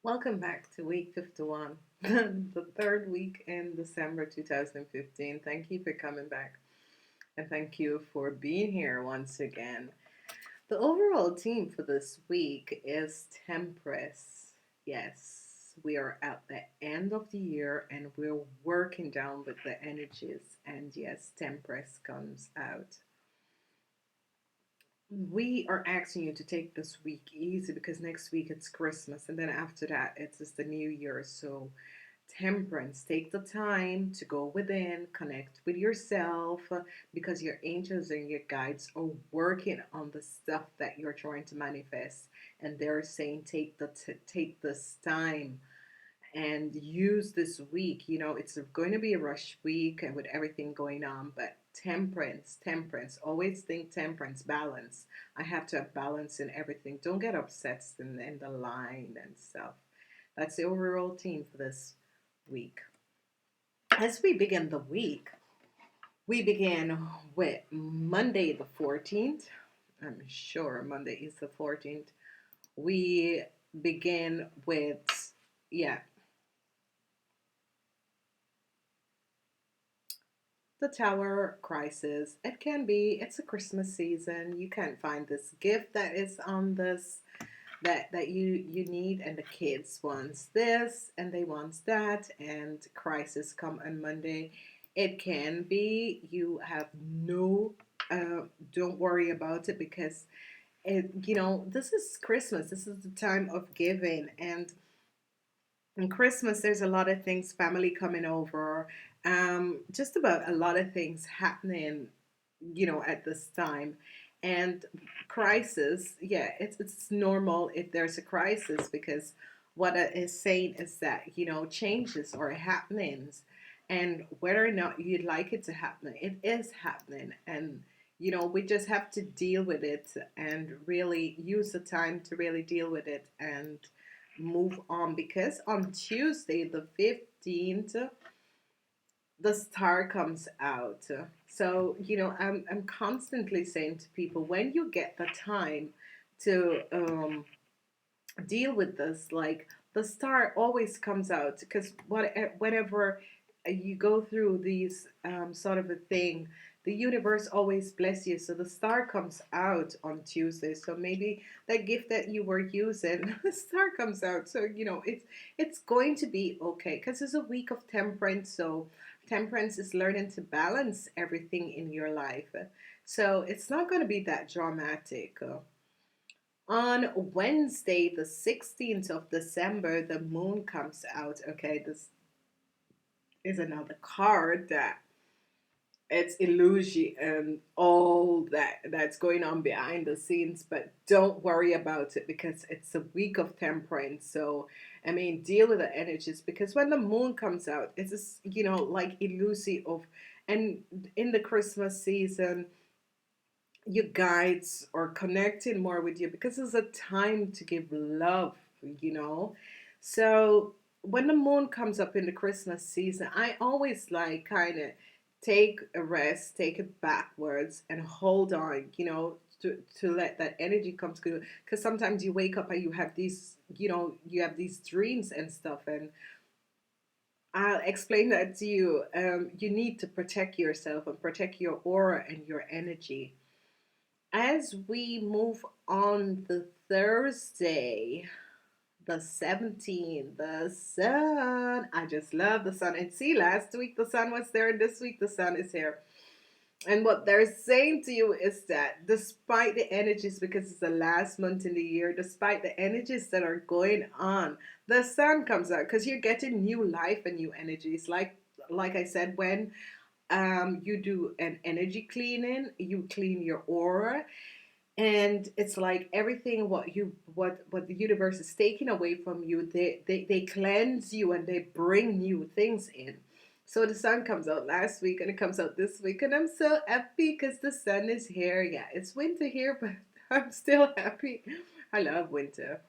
Welcome back to week 51, the third week in December 2015. Thank you for coming back and thank you for being here once again. The overall theme for this week is Temperance. Yes, we are at the end of the year and we're working down with the energies, and yes, Temperance comes out. We are asking you to take this week easy because next week it's Christmas, and then after that it's just the new year. So temperance, take the time to go within, connect with yourself, because your angels and your guides are working on the stuff that you're trying to manifest, and they're saying take this time and use this week. It's going to be a rush week and with everything going on, but temperance. Always think temperance, balance. I have to have balance in everything. Don't get upset in the line and stuff. That's the overall theme for this week. As we begin the week, we begin with Monday the 14th. I'm sure Monday is the 14th. We begin with, yeah, the Tower crisis. It's a Christmas season. You can't find this gift that is on this that you need, and the kids wants this and they wants that, and crisis come on Monday. It can be you have no don't worry about it, because this is Christmas. This is the time of giving, and in Christmas, there's a lot of things, family coming over, just about a lot of things happening, at this time. And crisis, yeah, it's normal if there's a crisis, because what it is saying is that, changes are happening. And whether or not you'd like it to happen, it is happening. And, we just have to deal with it and really use the time to really deal with it and move on, because on Tuesday the 15th the star comes out. So, I'm constantly saying to people, when you get the time to deal with this, like, the star always comes out, because whenever you go through these sort of a thing, the universe always bless you. So the star comes out on Tuesday. So maybe that gift that you were using, the star comes out. So it's going to be okay, because it's a week of temperance. So temperance is learning to balance everything in your life. So it's not going to be that dramatic. On Wednesday, the 16th of December, the moon comes out. Okay, this is another card that it's illusion and all that's going on behind the scenes, but don't worry about it, because it's a week of temperance. So I mean, deal with the energies, because when the moon comes out, it's just, like elusive of, and in the Christmas season, your guides are connecting more with you, because it's a time to give love, you know. So when the moon comes up in the Christmas season, I always like kind of take a rest, take it backwards, and hold on, to let that energy come to, because sometimes you wake up and you have these, you have these dreams and stuff, and I'll explain that to you. You need to protect yourself and protect your aura and your energy. As we move on the Thursday, the 17th, the sun. I just love the sun. And see, last week the sun was there, and this week the sun is here. And what they're saying to you is that despite the energies, because it's the last month in the year, despite the energies that are going on, the sun comes out, because you're getting new life and new energies. Like I said, when you do an energy cleaning, you clean your aura, and it's like everything what the universe is taking away from you, they cleanse you and they bring new things in. So the sun comes out last week and it comes out this week, and I'm so happy because the sun is here. Yeah, it's winter here, but I'm still happy. I love winter.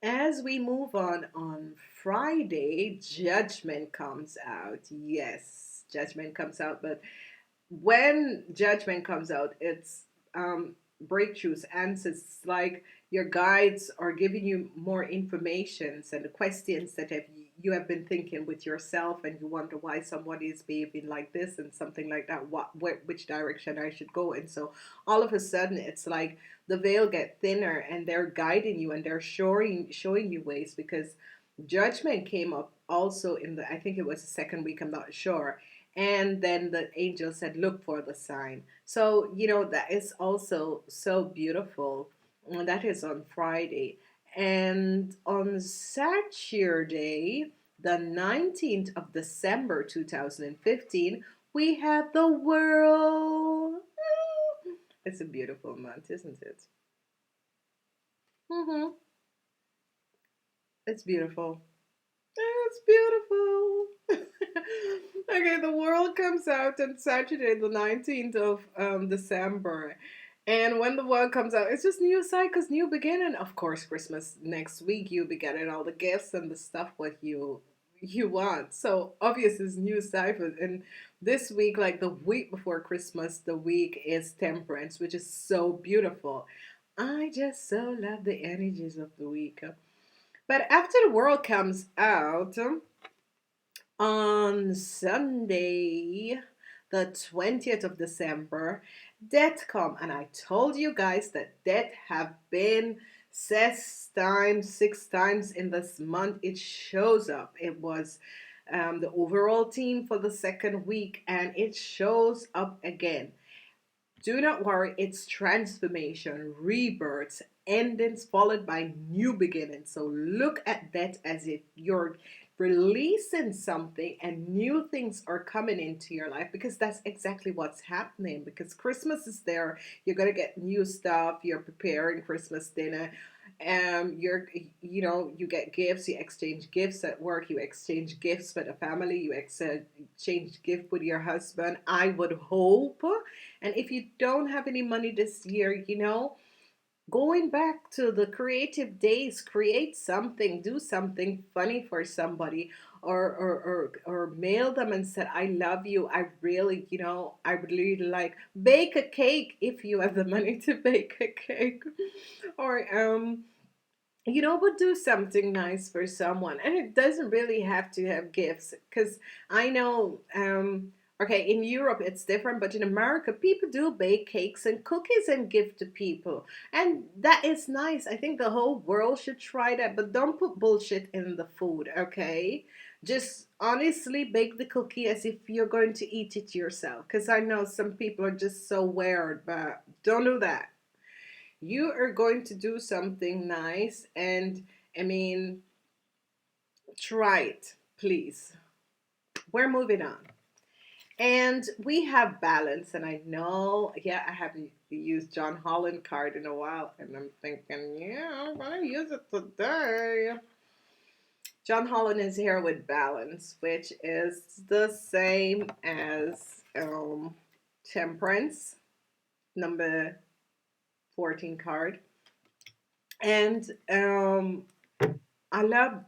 As we move on Friday, judgment comes out. Yes, judgment comes out, but when judgment comes out, it's breakthroughs, answers. Like your guides are giving you more informations and the questions that you have been thinking with yourself, and you wonder why somebody is behaving like this and something like that, which direction I should go in. So all of a sudden it's like the veil get thinner, and they're guiding you, and they're showing you ways, because judgment came up also in the, I think it was the second week, I'm not sure. And then the angel said, look for the sign. So, that is also so beautiful. And that is on Friday. And on Saturday, the 19th of December 2015, we have the world. It's a beautiful month, isn't it? Mm-hmm. It's beautiful. It's beautiful. Okay, the world comes out on Saturday, the 19th of December. And when the world comes out, it's just new cycles, new beginning. Of course, Christmas next week, you'll be getting all the gifts and the stuff what you want. So obvious is new cycles. And this week, like the week before Christmas, the week is Temperance, which is so beautiful. I just so love the energies of the week. But after the world comes out on Sunday, the 20th of December, death come. And I told you guys that death have been six times in this month. It shows up. It was the overall theme for the second week, and it shows up again. Do not worry, it's transformation, rebirths, endings followed by new beginnings. So look at that as if you're releasing something and new things are coming into your life, because that's exactly what's happening. Because Christmas is there, you're going to get new stuff, you're preparing Christmas dinner. You're, you get gifts, you exchange gifts at work, you exchange gifts with a family, you exchange gift with your husband, I would hope. And if you don't have any money this year, going back to the creative days, create something, do something funny for somebody, or mail them and said, I love you. I really, I would really like, bake a cake if you have the money to bake a cake. Or but do something nice for someone. And it doesn't really have to have gifts, because I know, okay, in Europe it's different, but in America, people do bake cakes and cookies and give to people. And that is nice. I think the whole world should try that, but don't put bullshit in the food, okay? Just honestly bake the cookie as if you're going to eat it yourself. Because I know some people are just so weird, but don't do that. You are going to do something nice, and I mean, try it, please. We're moving on. And we have balance, and I know, yeah, I haven't used John Holland card in a while, and I'm thinking, yeah, I'm gonna use it today. John Holland is here with balance, which is the same as Temperance, number 14 card. And I love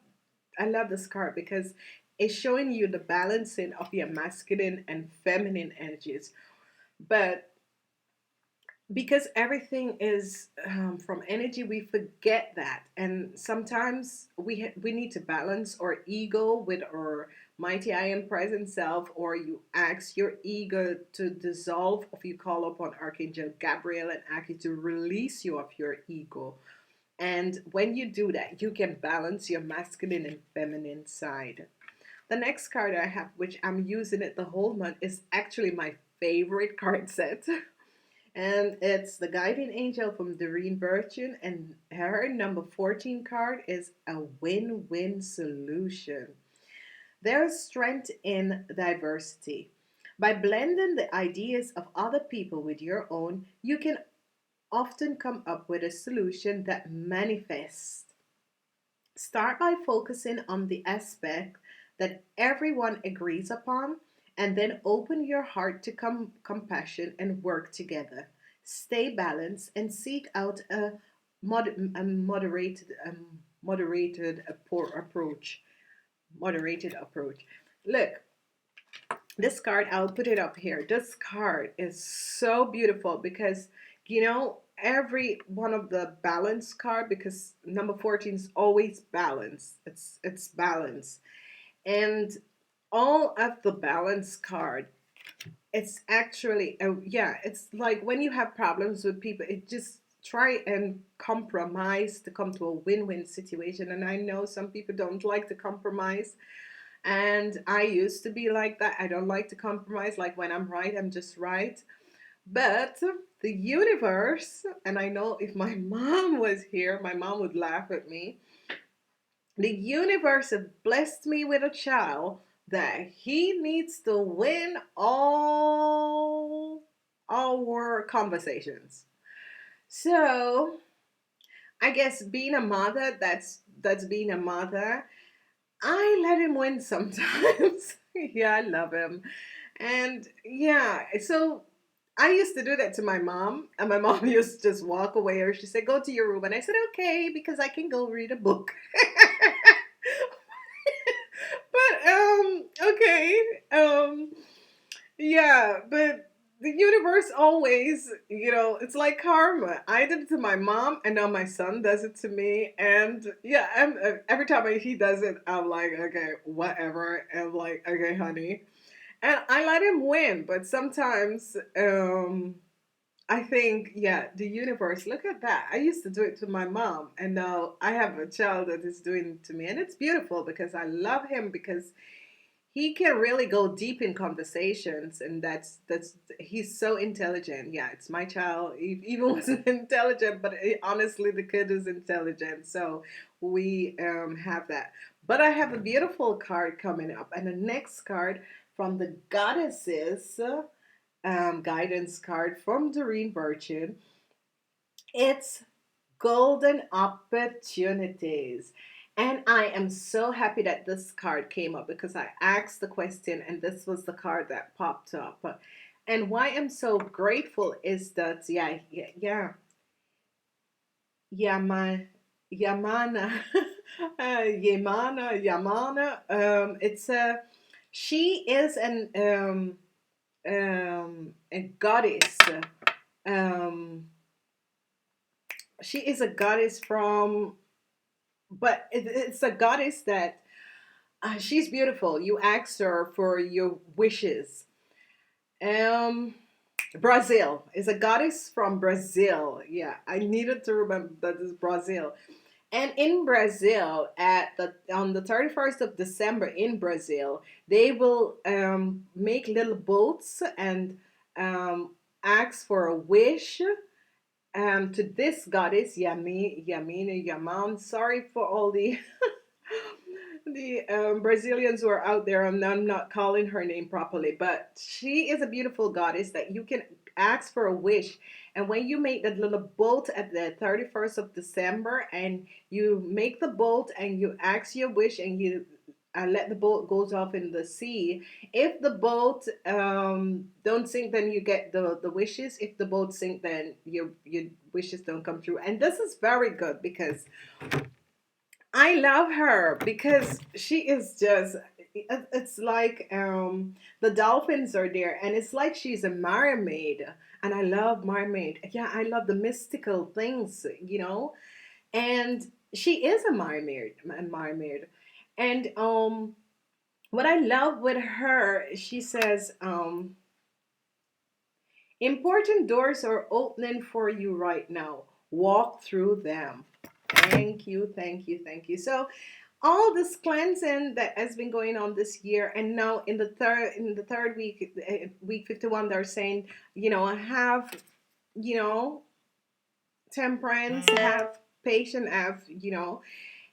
I love this card because it's showing you the balancing of your masculine and feminine energies. But because everything is from energy, we forget that, and sometimes we need to balance our ego with our mighty I am present self, or you ask your ego to dissolve, if you call upon Archangel Gabriel and ask you to release you of your ego. And when you do that, you can balance your masculine and feminine side. The next card I have, which I'm using it the whole month, is actually my favorite card set. And it's the guiding angel from Doreen Virtue. And her number 14 card is a win-win solution. There's strength in diversity. By blending the ideas of other people with your own, you can often come up with a solution that manifests. Start by focusing on the aspect that everyone agrees upon, and then open your heart to compassion and work together. Stay balanced and seek out a moderated approach. Moderated approach. Look, this card, I'll put it up here. This card is so beautiful because, you know, every one of the balance card, because number 14 is always balance. It's balance. And all of the balance card, it's actually yeah, it's like when you have problems with people, it just try and compromise to come to a win-win situation. And I know some people don't like to compromise, and I used to be like that. I don't like to compromise. Like when I'm right, I'm just right. But the universe, and I know if my mom was here, my mom would laugh at me. The universe has blessed me with a child that he needs to win all our conversations. So I guess being a mother, that's being a mother. I let him win sometimes. Yeah, I love him. And yeah, so I used to do that to my mom, and my mom used to just walk away, or she said, "Go to your room." And I said, "Okay, because I can go read a book." But okay. Yeah, but the universe always, it's like karma. I did it to my mom, and now my son does it to me. And yeah, every time he does it, I'm like, okay, whatever. I'm like, okay, honey. And I let him win, but sometimes I think, yeah, the universe, look at that. I used to do it to my mom, and now I have a child that is doing it to me. And it's beautiful because I love him, because he can really go deep in conversations, and that's he's so intelligent. Yeah, it's my child. He even wasn't intelligent, but honestly, the kid is intelligent. So we have that. But I have a beautiful card coming up, and the next card from the goddesses, guidance card from Doreen Virtue. It's golden opportunities. And I am so happy that this card came up, because I asked the question and this was the card that popped up. And why I'm so grateful is that, Yama, Yamana, Yamana. It's a, she is a goddess. Um, she is a goddess from, but it's a goddess that she's beautiful. You ask her for your wishes. Um, Brazil is a goddess from Brazil. Yeah, I needed to remember that is Brazil. And in Brazil, at the on the 31st of December in Brazil, they will make little boats and ask for a wish to this goddess Yamina Yaman. Sorry for all the the Brazilians who are out there. I'm not calling her name properly, but she is a beautiful goddess that you can ask for a wish. And when you make that little boat at the 31st of December, and you make the boat and you ask your wish, and you let the boat goes off in the sea. If the boat don't sink, then you get the wishes. If the boat sink, then your wishes don't come true. And this is very good, because I love her, because she is just, it's like the dolphins are there, and it's like she's a mermaid. And I love mermaid. Yeah, I love the mystical things. And she is a mermaid. And what I love with her, she says, important doors are opening for you right now. Walk through them. Thank you, thank you, thank you. So all this cleansing that has been going on this year, and now in the third week, week 51, they're saying, have, you know, temperance, have patience, have,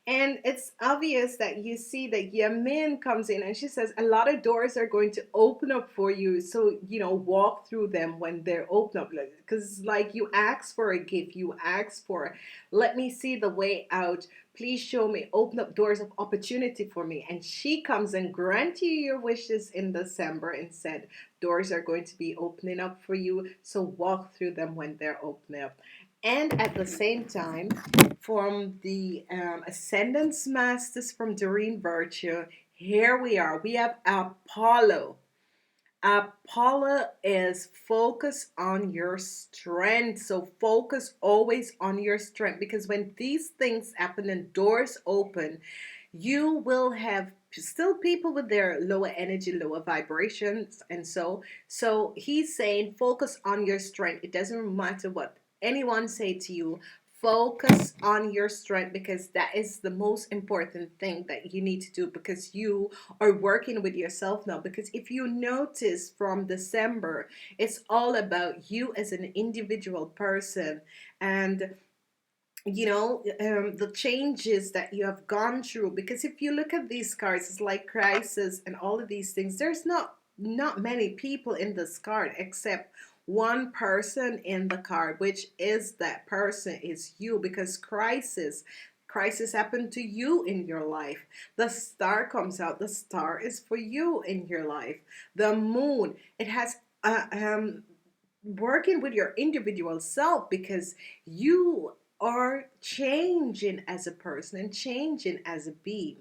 and it's obvious that you see that Yamin comes in, and she says a lot of doors are going to open up for you. So, walk through them when they're open up. Because, like, you ask for a gift, you ask for, let me see the way out. Please show me, open up doors of opportunity for me. And she comes and grant you your wishes in December, and said, doors are going to be opening up for you. So, walk through them when they're opening up. And at the same time, from the Ascendance Masters from Doreen Virtue, here we are. We have Apollo. Apollo is focus on your strength. So focus always on your strength, because when these things happen and doors open, you will have still people with their lower energy, lower vibrations, and so he's saying focus on your strength. It doesn't matter what anyone say to you. Focus on your strength, because that is the most important thing that you need to do, because you are working with yourself now. Because if you notice from December, it's all about you as an individual person, and the changes that you have gone through. Because if you look at these cards, it's like crisis and all of these things. There's not many people in this card except one person in the card, which is that person is you, because crisis happened to you in your life. The star comes out. The star is for you in your life. The moon, it has working with your individual self, because you are changing as a person and changing as a being.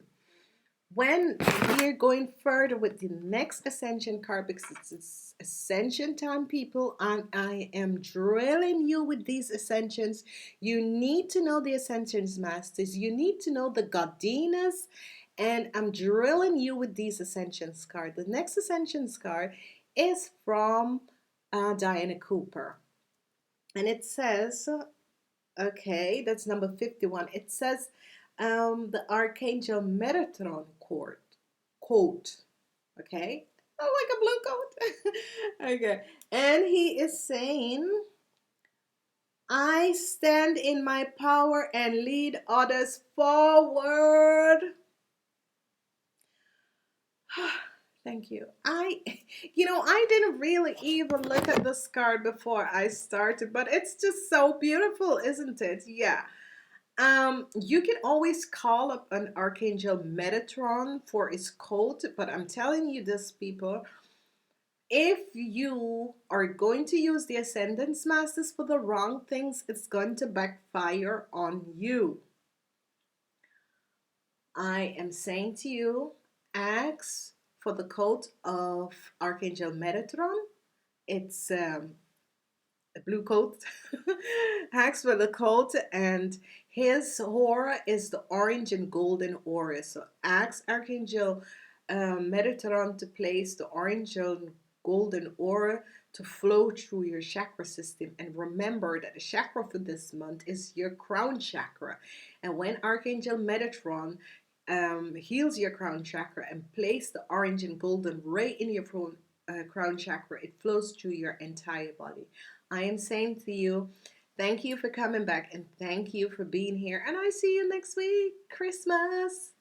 When we're going further with the next ascension card, because it's ascension time, people, and I am drilling you with these ascensions. You need to know the ascensions masters, you need to know the godinas, and I'm drilling you with these ascensions card. The next ascensions card is from Diana Cooper, and it says, okay, that's number 51. It says, the Archangel Metatron quote, okay? Oh, like a blue coat. Okay. And he is saying, I stand in my power and lead others forward. Thank you. I didn't really even look at this card before I started, but it's just so beautiful, isn't it? Yeah. You can always call up an Archangel Metatron for his code, but I'm telling you this, people, if you are going to use the Ascendance Masters for the wrong things, it's going to backfire on you. I am saying to you, ask for the code of Archangel Metatron. It's a blue coat. Ask for the coat, and his aura is the orange and golden aura. So ask Archangel Metatron to place the orange and golden aura to flow through your chakra system. And remember that the chakra for this month is your crown chakra. And when Archangel Metatron heals your crown chakra and place the orange and golden ray in your crown chakra, it flows through your entire body. I am saying to you, thank you for coming back, and thank you for being here. And I see you next week. Christmas.